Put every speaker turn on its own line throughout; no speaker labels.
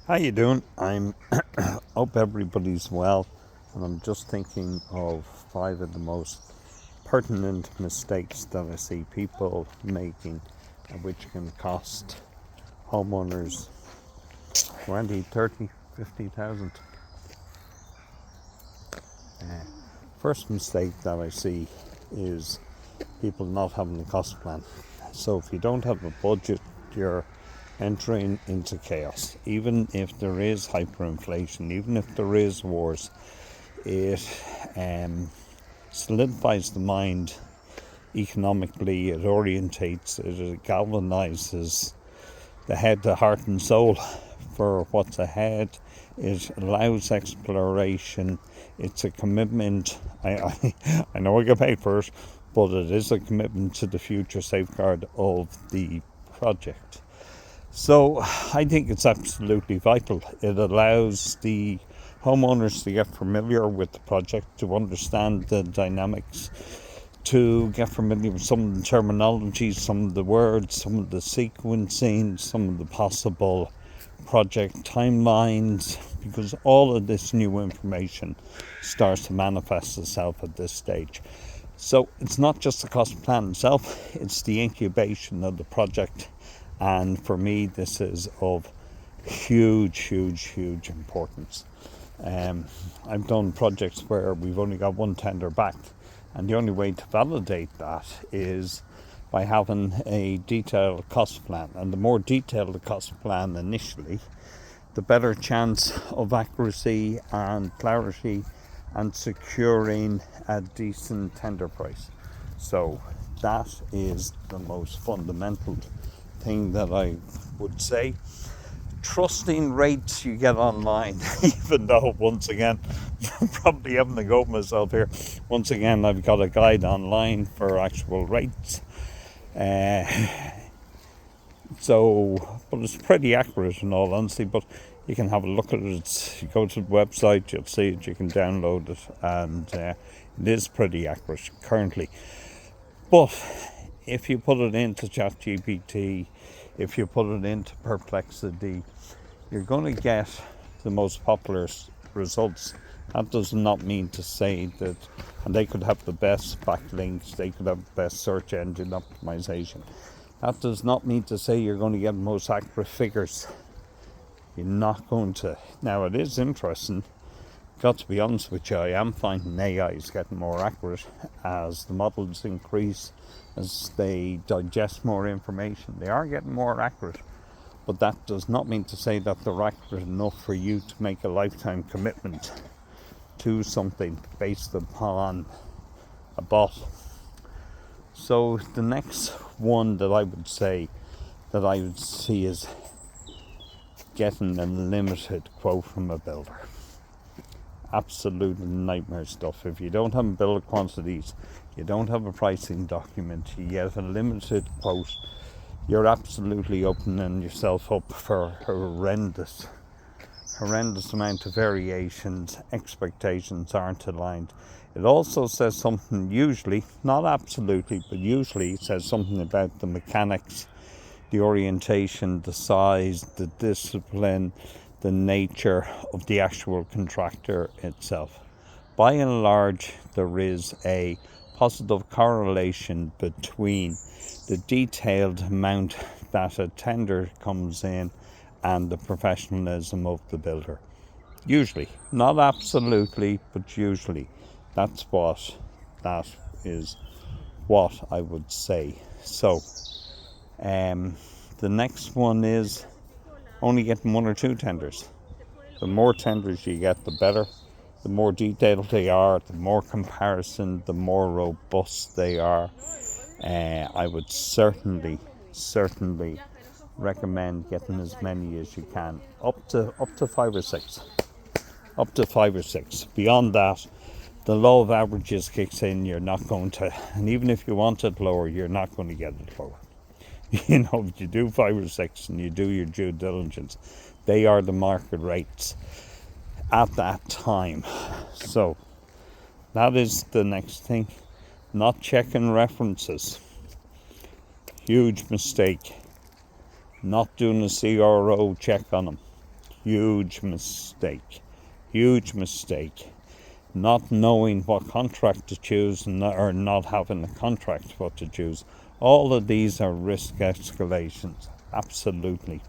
How you doing? I'm hope everybody's well, and I'm just thinking of 5 of the most pertinent mistakes that I see people making, which can cost homeowners 20, 30, 50,000. Uh, First mistake that I see is people not having a cost plan. So if you don't have a budget, you're entering into chaos. Even if there is hyperinflation, even if there is wars, it solidifies the mind economically, it orientates it, it galvanizes the head, the heart and soul for what's ahead. It allows exploration. It's a commitment. I know I get paid for it, but it is a commitment to the future safeguard of the project. So I think it's absolutely vital. It allows the homeowners to get familiar with the project, to understand the dynamics, to get familiar with some of the terminology, some of the words, some of the sequencing, some of the possible project timelines, because all of this new information starts to manifest itself at this stage. So it's not just the cost plan itself, it's the incubation of the project. And for me, this is of huge importance. I've done projects where we've only got one tender back, and the only way to validate that is by having a detailed cost plan. And the more detailed the cost plan initially, the better chance of accuracy and clarity and securing a decent tender price. So that is the most fundamental thing that I would say. Trusting rates you get online, even though, once again, I'm probably having a go at myself here. Once again, I've got a guide online for actual rates. Uh, but it's pretty accurate in all honesty, but you can have a look at it. You go to the website, you'll see it, you can download it, and it is pretty accurate currently. But if you put it into ChatGPT, if you put it into Perplexity, you're going to get the most popular results. That does not mean to say that, and they could have the best backlinks, they could have the best search engine optimization. That does not mean to say you're going to get the most accurate figures. You're not going to. Now, it is interesting. Got to be honest with you, I am finding AI is getting more accurate as the models increase, as they digest more information. They are getting more accurate, but that does not mean to say that they're accurate enough for you to make a lifetime commitment to something based upon a bot. So the next one that I would see is getting a limited quote from a builder. Absolute nightmare stuff. If you don't have a bill of quantities, you don't have a pricing document, you get a limited quote, you're absolutely opening yourself up for horrendous amount of variations. Expectations aren't aligned. It also says something, usually, not absolutely, but usually it says something about the mechanics, the orientation, the size, the discipline, the nature of the actual contractor itself. By and large, there is a positive correlation between the detailed amount that a tender comes in and the professionalism of the builder. Usually, not absolutely, but usually. That is what I would say. So, the next one is only getting 1 or 2 tenders. The more tenders you get, the better. The more detailed they are, the more comparison, the more robust they are. I would certainly recommend getting as many as you can, up to 5 or 6. Up to 5 or 6. Beyond that, the law of averages kicks in. You're not going to, and even if you want it lower, you're not going to get it lower. If you do 5 or 6 and you do your due diligence, they are the market rates at that time. So that is the next thing. Not checking references. Huge mistake. Not doing a CRO check on them. huge mistake. Huge mistake. Not knowing what contract to choose or not having a contract what to choose. All of these are risk escalations. Absolutely.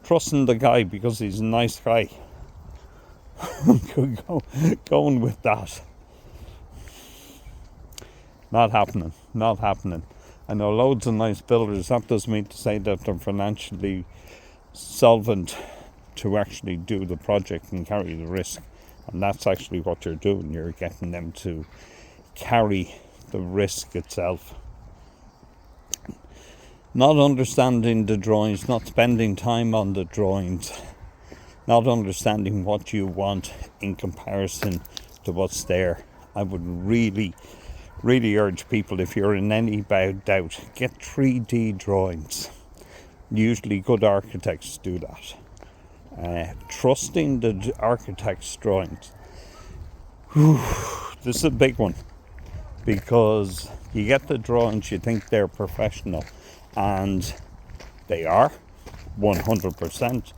Trusting the guy because he's a nice guy. Going with that. Not happening. Not happening. I know loads of nice builders. That doesn't mean to say that they're financially solvent to actually do the project and carry the risk. And that's actually what you're doing. You're getting them to carry the risk itself. Not understanding the drawings, not spending time on the drawings, not understanding what you want in comparison to what's there. I would really urge people, if you're in any doubt, get 3D drawings. Usually good architects do that. Trusting the architect's drawings. This is a big one, because you get the drawings, you think they're professional, and they are 100%,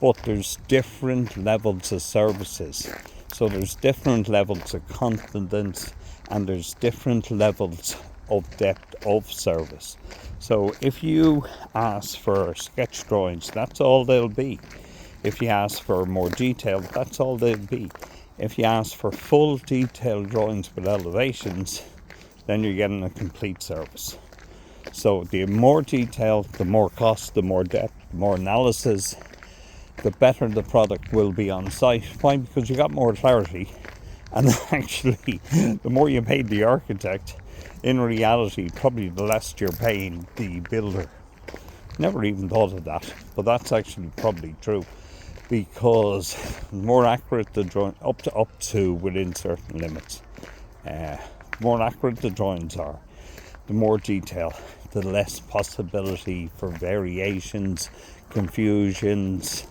but there's different levels of services. So there's different levels of confidence, and there's different levels of depth of service. So if you ask for sketch drawings, that's all they'll be. If you ask for more detail, that's all they'll be. If you ask for full detailed drawings with elevations, then you're getting a complete service. So the more detail, the more cost, the more depth, the more analysis, the better the product will be on site. Why? Because you got more clarity. And actually, the more you pay the architect, in reality, probably the less you're paying the builder. Never even thought of that, but that's actually probably true, because the more accurate the drawing, up to within certain limits, the more accurate the drawings are, the more detail, the less possibility for variations, confusions,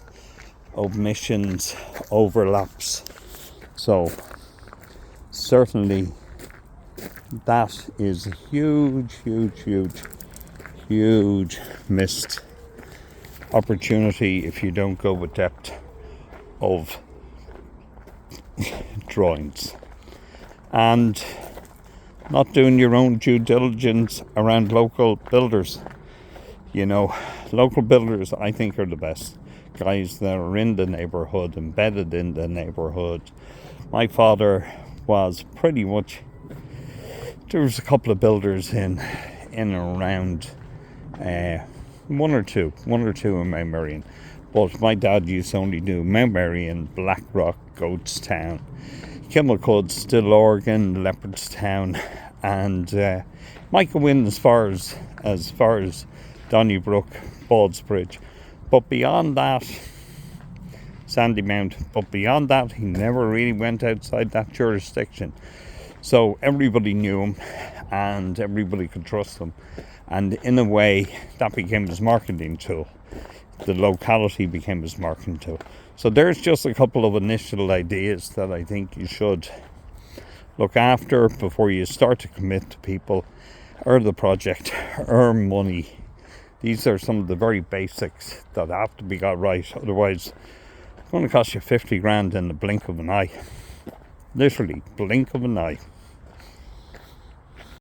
omissions, overlaps. So certainly that is a huge missed opportunity if you don't go with depth of drawings. And not doing your own due diligence around local builders. You know, local builders, I think, are the best. Guys that are in the neighbourhood, embedded in the neighbourhood. My father was pretty much, there was a couple of builders in and around, one or two in Mount Marion, but my dad used to only do Mount Marion, Blackrock, Goatstown, Kilmacud, Stillorgan, Leopardstown, and might go in as far as Donnybrook, Ballsbridge, but beyond that, Sandymount, but beyond that, he never really went outside that jurisdiction. So everybody knew him, and everybody could trust him, and in a way, that became his marketing tool. The locality became his marketing tool. So there's just a couple of initial ideas that I think you should look after before you start to commit to people or the project or money. These are some of the very basics that have to be got right, otherwise it's going to cost you 50 grand in the blink of an eye. Literally, blink of an eye.